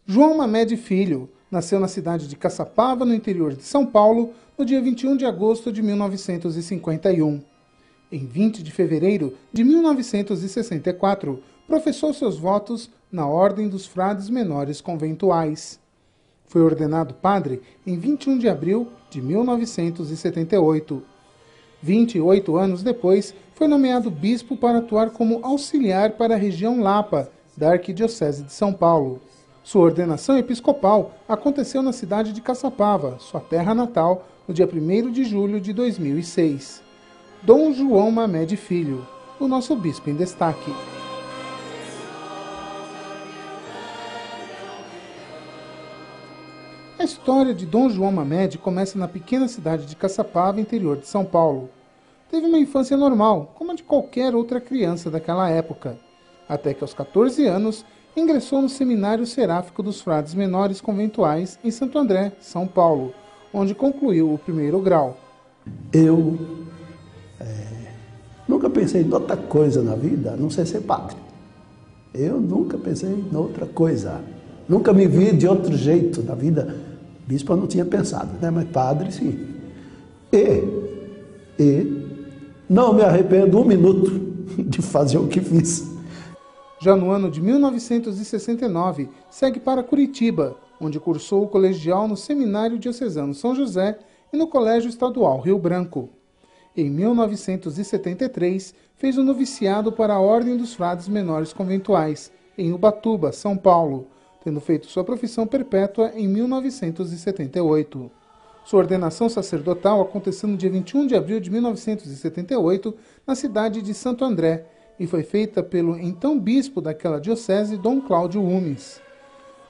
João Mamed Filho nasceu na cidade de Caçapava, no interior de São Paulo, no dia 21 de agosto de 1951. Em 20 de fevereiro de 1964, professou seus votos na Ordem dos Frades Menores Conventuais. Foi ordenado padre em 21 de abril de 1978. 28 anos depois, foi nomeado bispo para atuar como auxiliar para a região Lapa, da Arquidiocese de São Paulo. Sua ordenação episcopal aconteceu na cidade de Caçapava, sua terra natal, no dia 1º de julho de 2006. Dom João Mamed Filho, o nosso bispo em destaque. A história de Dom João Mamed começa na pequena cidade de Caçapava, interior de São Paulo. Teve uma infância normal, como a de qualquer outra criança daquela época, até que aos 14 anos ingressou no Seminário Seráfico dos Frades Menores Conventuais em Santo André, São Paulo, onde concluiu o 1º grau. Eu nunca pensei em outra coisa na vida, a não ser padre. Eu nunca pensei em outra coisa. Nunca me vi de outro jeito na vida. Bispo eu não tinha pensado, né? Mas padre sim. E não me arrependo um minuto de fazer o que fiz. Já no ano de 1969, segue para Curitiba, onde cursou o colegial no Seminário Diocesano São José e no Colégio Estadual Rio Branco. Em 1973, fez o noviciado para a Ordem dos Frades Menores Conventuais, em Ubatuba, São Paulo, tendo feito sua profissão perpétua em 1978. Sua ordenação sacerdotal aconteceu no dia 21 de abril de 1978, na cidade de Santo André, e foi feita pelo então bispo daquela diocese, Dom Cláudio Umes.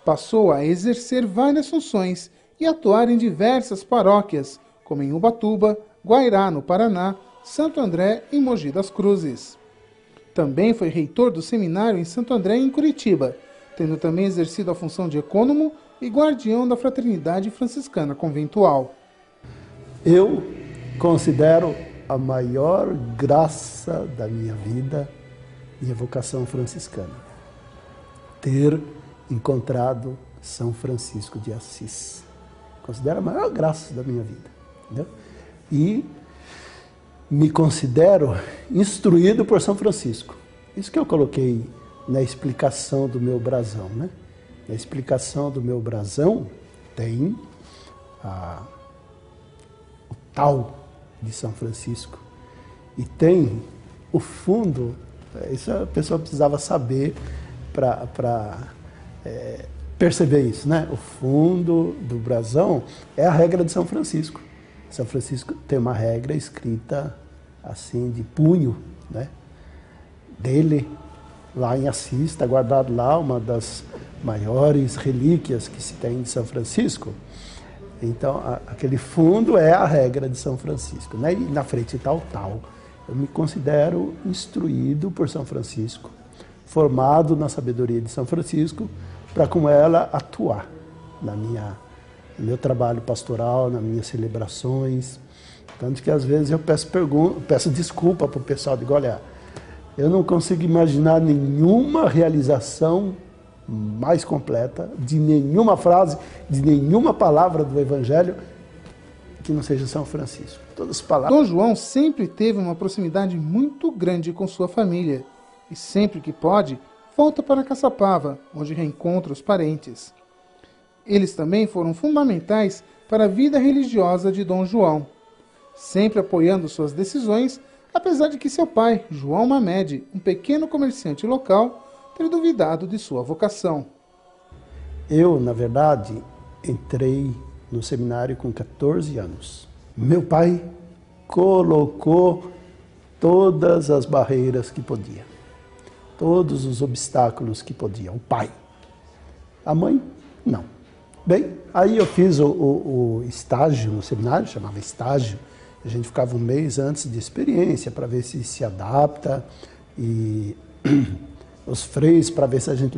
Passou a exercer várias funções e atuar em diversas paróquias, como em Ubatuba, Guairá, no Paraná, Santo André e Mogi das Cruzes. Também foi reitor do seminário em Santo André e em Curitiba, tendo também exercido a função de ecônomo e guardião da Fraternidade Franciscana Conventual. Eu considero a maior graça da minha vida, minha vocação franciscana, ter encontrado São Francisco de Assis. Considero a maior graça da minha vida, entendeu? E me considero instruído por São Francisco. Isso que eu coloquei na explicação do meu brasão, né? Na explicação do meu brasão tem o tal de São Francisco e tem o fundo. Isso a pessoa precisava saber para perceber isso, né? O fundo do brasão é a regra de São Francisco. São Francisco tem uma regra escrita assim de punho, né? Dele lá em Assis, está guardado lá uma das maiores relíquias que se tem de São Francisco. Então, aquele fundo é a regra de São Francisco, né? E na frente tal. Eu me considero instruído por São Francisco, formado na sabedoria de São Francisco, para com ela atuar no meu trabalho pastoral, nas minhas celebrações. Tanto que às vezes eu peço desculpa para o pessoal, digo, olha, eu não consigo imaginar nenhuma realização mais completa, de nenhuma frase, de nenhuma palavra do Evangelho que não seja São Francisco. Todas as palavras. Dom João sempre teve uma proximidade muito grande com sua família e sempre que pode, volta para Caçapava, onde reencontra os parentes. Eles também foram fundamentais para a vida religiosa de Dom João, sempre apoiando suas decisões, apesar de que seu pai, João Mamed, um pequeno comerciante local, ter duvidado de sua vocação. Eu, na verdade, entrei no seminário com 14 anos. Meu pai colocou todas as barreiras que podia, todos os obstáculos que podia. O pai. A mãe, não. Bem, aí eu fiz o estágio no seminário, chamava estágio. A gente ficava um mês antes de experiência para ver se adapta e os freios para ver se a gente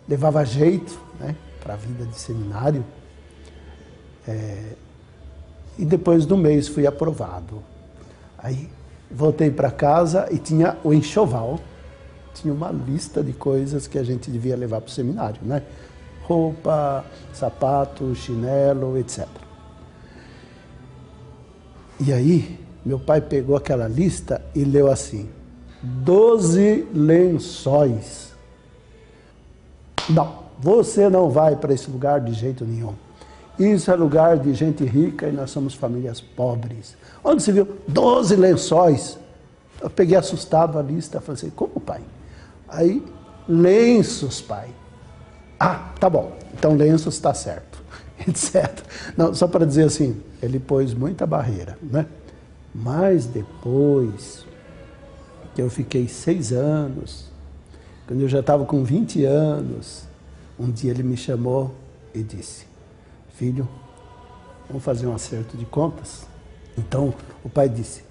levava jeito, né, para a vida de seminário. E depois do mês fui aprovado. Aí voltei para casa e tinha o enxoval, tinha uma lista de coisas que a gente devia levar para o seminário, né? roupa, sapato, chinelo, etc. E aí, meu pai pegou aquela lista e leu assim: 12 lençóis. Não, você não vai para esse lugar de jeito nenhum. Isso é lugar de gente rica e nós somos famílias pobres. Onde se viu 12 lençóis? Eu peguei assustado a lista, falei assim: como, pai? Aí, lenços, pai. Ah, tá bom, então lenços está certo, etc. Não, só para dizer assim, ele pôs muita barreira, né? Mas depois que eu fiquei 6 anos, quando eu já estava com 20 anos, um dia ele me chamou e disse: filho, vamos fazer um acerto de contas? Então o pai disse: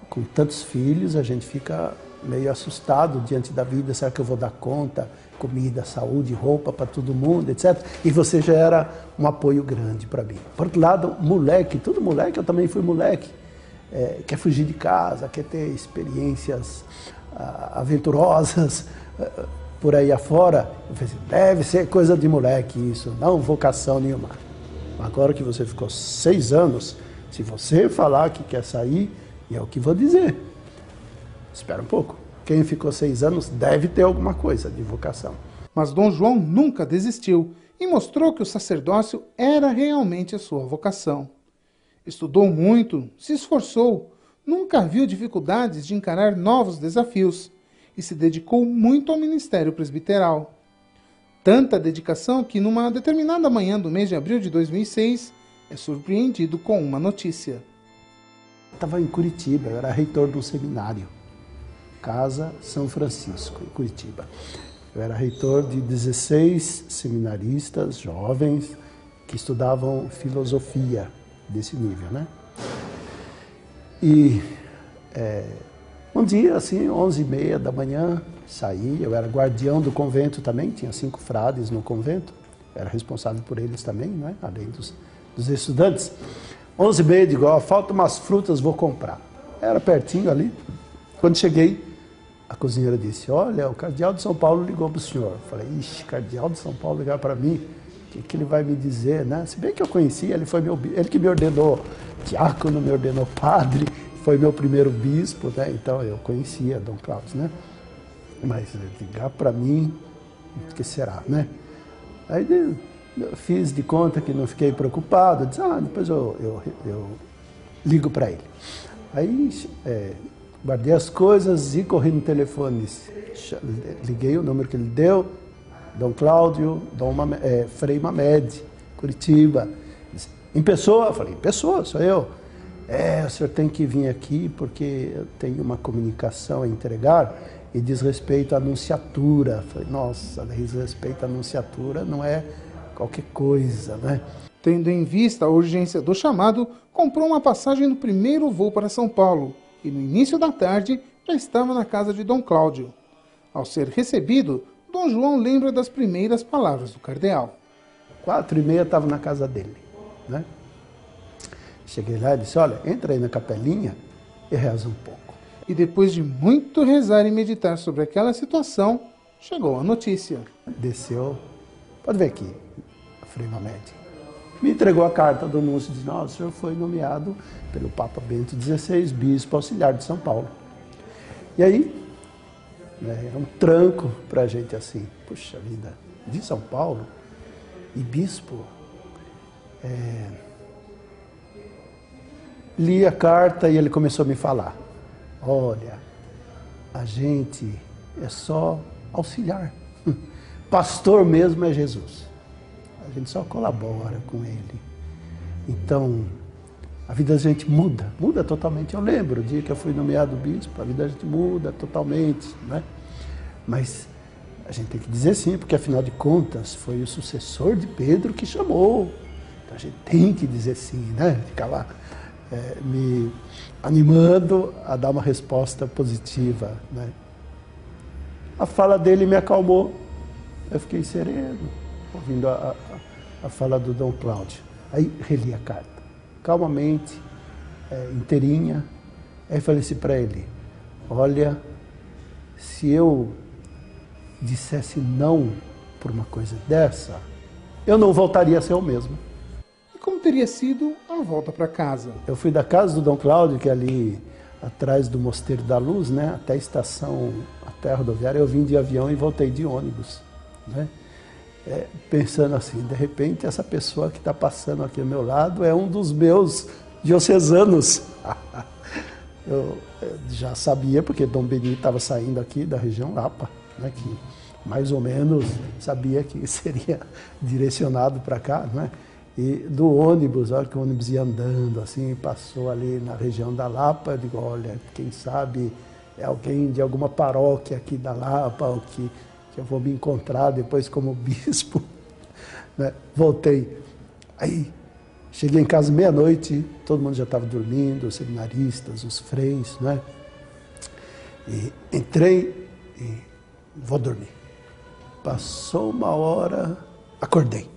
com tantos filhos a gente fica meio assustado diante da vida, será que eu vou dar conta? Comida, saúde, roupa para todo mundo, etc. E você já era um apoio grande para mim. Por outro lado, moleque, todo moleque, eu também fui moleque, quer fugir de casa, quer ter experiências aventurosas por aí afora. Eu falei assim, deve ser coisa de moleque isso, não vocação nenhuma. Agora que você ficou 6 anos, se você falar que quer sair, é o que vou dizer. Espera um pouco. Quem ficou 6 anos deve ter alguma coisa de vocação. Mas Dom João nunca desistiu e mostrou que o sacerdócio era realmente a sua vocação. Estudou muito, se esforçou, nunca viu dificuldades de encarar novos desafios e se dedicou muito ao ministério presbiteral. Tanta dedicação que, numa determinada manhã do mês de abril de 2006, é surpreendido com uma notícia. Eu estava em Curitiba, eu era reitor de um seminário, Casa São Francisco, em Curitiba. Eu era reitor de 16 seminaristas jovens que estudavam filosofia desse nível, né? E um dia, assim, 11h30 da manhã, saí, eu era guardião do convento também, tinha 5 frades no convento, era responsável por eles também, né? Além dos estudantes. 11h30, digo, ó, faltam umas frutas, vou comprar. Era pertinho ali. Quando cheguei, a cozinheira disse, olha, o cardeal de São Paulo ligou para o senhor. Eu falei, ixi, cardeal de São Paulo ligar para mim, o que ele vai me dizer, né? Se bem que eu conhecia, ele que me ordenou diácono, me ordenou padre, foi meu primeiro bispo, né? Então eu conhecia Dom Cláudio, né? Mas ligar para mim, o que será, né? Aí eu fiz de conta que não fiquei preocupado, disse, depois eu ligo para ele. Aí guardei as coisas e corri no telefone, liguei o número que ele deu, Dom Cláudio, Frei Mamed, Curitiba. Em pessoa? Eu falei, em pessoa, sou eu. O senhor tem que vir aqui porque eu tenho uma comunicação a entregar e diz respeito à anunciatura. Eu falei, nossa, diz respeito à anunciatura não é qualquer coisa, né? Tendo em vista a urgência do chamado, comprou uma passagem no primeiro voo para São Paulo e no início da tarde já estava na casa de Dom Cláudio. Ao ser recebido, Dom João lembra das primeiras palavras do cardeal. 4h30 estava na casa dele, né? Cheguei lá e disse, olha, entra aí na capelinha e reza um pouco. E depois de muito rezar e meditar sobre aquela situação, chegou a notícia. Desceu, pode ver aqui, Frei Mamed. Me entregou a carta do anúncio e disse, não, o senhor foi nomeado pelo Papa Bento XVI, bispo auxiliar de São Paulo. E aí, era um tranco para a gente assim, puxa vida, de São Paulo e bispo. Li a carta e ele começou a me falar, olha, a gente é só auxiliar, pastor mesmo é Jesus. A gente só colabora com ele. Então, a vida da gente muda totalmente. Eu lembro o dia que eu fui nomeado bispo, a vida da gente muda totalmente, né? Mas a gente tem que dizer sim, porque afinal de contas foi o sucessor de Pedro que chamou. Então a gente tem que dizer sim, né? Ficar lá me animando a dar uma resposta positiva, né? A fala dele me acalmou. Eu fiquei sereno, ouvindo a fala do Dom Cláudio. Aí reli a carta, calmamente, inteirinha. Aí falei assim para ele, olha, se eu dissesse não por uma coisa dessa, eu não voltaria a ser o mesmo. E como teria sido a volta para casa? Eu fui da casa do Dom Cláudio, que é ali atrás do Mosteiro da Luz, né, até a estação, até a rodoviária. Eu vim de avião e voltei de ônibus, né? Pensando assim, de repente essa pessoa que está passando aqui ao meu lado é um dos meus diocesanos. Eu já sabia, porque Dom Benito estava saindo aqui da região Lapa, né, que mais ou menos sabia que seria direcionado para cá, né? E do ônibus, olha que o ônibus ia andando, assim, passou ali na região da Lapa. Eu digo, olha, quem sabe é alguém de alguma paróquia aqui da Lapa, ou que eu vou me encontrar depois como bispo, né? Voltei. Aí, cheguei em casa meia-noite, todo mundo já estava dormindo, os seminaristas, os freis, né? E entrei e vou dormir. Passou uma hora, acordei.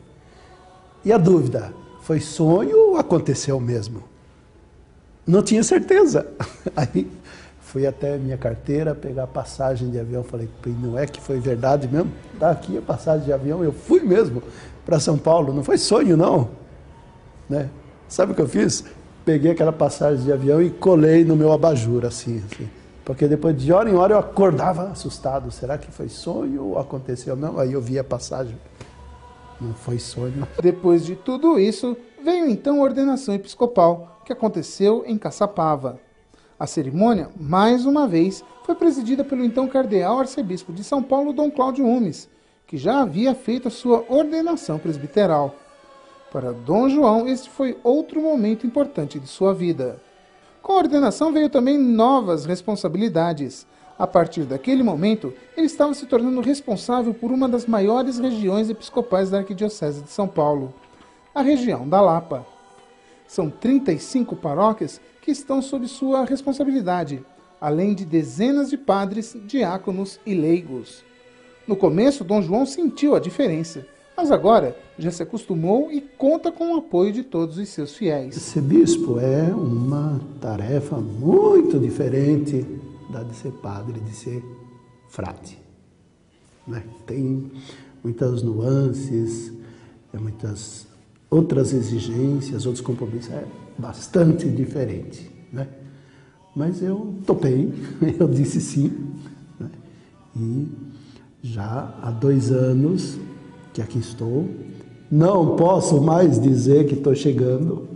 E a dúvida, foi sonho ou aconteceu mesmo? Não tinha certeza. Aí fui até minha carteira pegar a passagem de avião, falei, não é que foi verdade mesmo? Está aqui a passagem de avião, eu fui mesmo para São Paulo, não foi sonho não. Né? Sabe o que eu fiz? Peguei aquela passagem de avião e colei no meu abajur, assim. Porque depois de hora em hora eu acordava assustado, será que foi sonho ou aconteceu mesmo? Aí eu vi a passagem. Não foi sonho. Depois de tudo isso, veio então a ordenação episcopal, que aconteceu em Caçapava. A cerimônia, mais uma vez, foi presidida pelo então cardeal arcebispo de São Paulo, Dom Cláudio Umes, que já havia feito a sua ordenação presbiteral. Para Dom João, este foi outro momento importante de sua vida. Com a ordenação veio também novas responsabilidades. A partir daquele momento, ele estava se tornando responsável por uma das maiores regiões episcopais da Arquidiocese de São Paulo, a região da Lapa. São 35 paróquias que estão sob sua responsabilidade, além de dezenas de padres, diáconos e leigos. No começo, Dom João sentiu a diferença, mas agora já se acostumou e conta com o apoio de todos os seus fiéis. Ser bispo é uma tarefa muito diferente de ser padre, de ser frade, né? Tem muitas nuances, muitas outras exigências, outros compromissos, é bastante diferente, né? Mas eu topei, eu disse sim, né? E já há 2 anos que aqui estou, não posso mais dizer que estou chegando.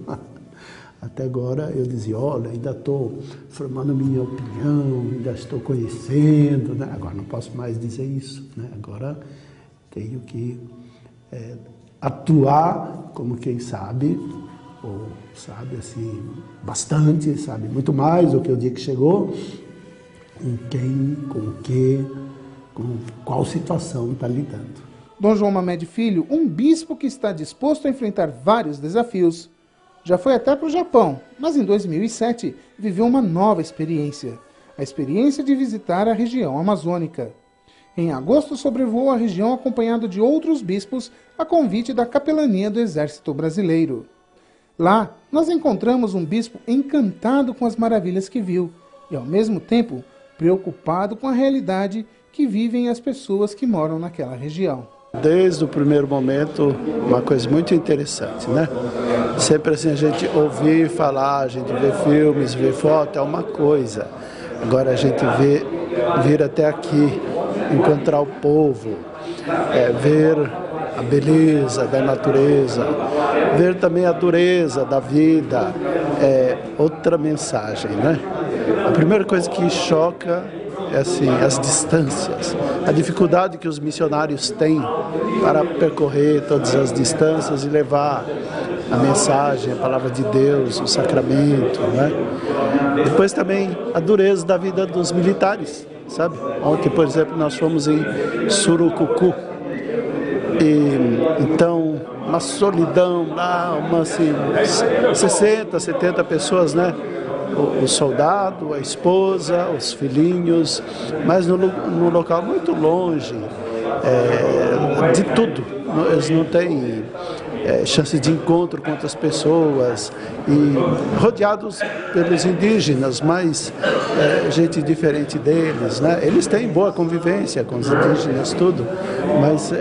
Até agora eu dizia, olha, ainda estou formando minha opinião, ainda estou conhecendo, né? Agora não posso mais dizer isso, né? Agora tenho que atuar como quem sabe, ou sabe assim, bastante, sabe muito mais do que o dia que chegou, com quem, com o que, com qual situação está lidando. Dom João Mamed Filho, um bispo que está disposto a enfrentar vários desafios. Já foi até para o Japão, mas em 2007 viveu uma nova experiência, a experiência de visitar a região amazônica. Em agosto sobrevoou a região acompanhado de outros bispos a convite da capelania do Exército Brasileiro. Lá, nós encontramos um bispo encantado com as maravilhas que viu e, ao mesmo tempo, preocupado com a realidade que vivem as pessoas que moram naquela região. Desde o primeiro momento, uma coisa muito interessante, né? Sempre assim, a gente ouvir falar, a gente vê filmes, vê foto, é uma coisa. Agora a gente vir até aqui, encontrar o povo, ver a beleza da natureza, ver também a dureza da vida, é outra mensagem, né? A primeira coisa que choca é assim, as distâncias, a dificuldade que os missionários têm para percorrer todas as distâncias e levar a mensagem, a palavra de Deus, o sacramento, né? Depois também a dureza da vida dos militares, sabe? Ontem, por exemplo, nós fomos em Surucucu e então uma solidão lá, assim, 60, 70 pessoas, né? O soldado, a esposa, os filhinhos, mas no local muito longe de tudo. Eles não têm chance de encontro com outras pessoas, e rodeados pelos indígenas, mas gente diferente deles, né? Eles têm boa convivência com os indígenas, tudo, mas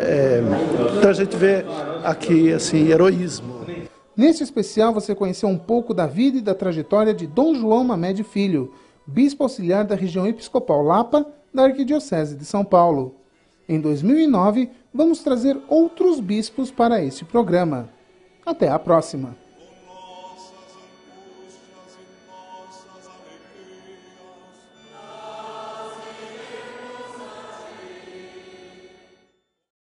então a gente vê aqui assim, heroísmo. Neste especial você conheceu um pouco da vida e da trajetória de Dom João Mamede Filho, bispo auxiliar da região episcopal Lapa, da Arquidiocese de São Paulo. Em 2009, vamos trazer outros bispos para este programa. Até a próxima!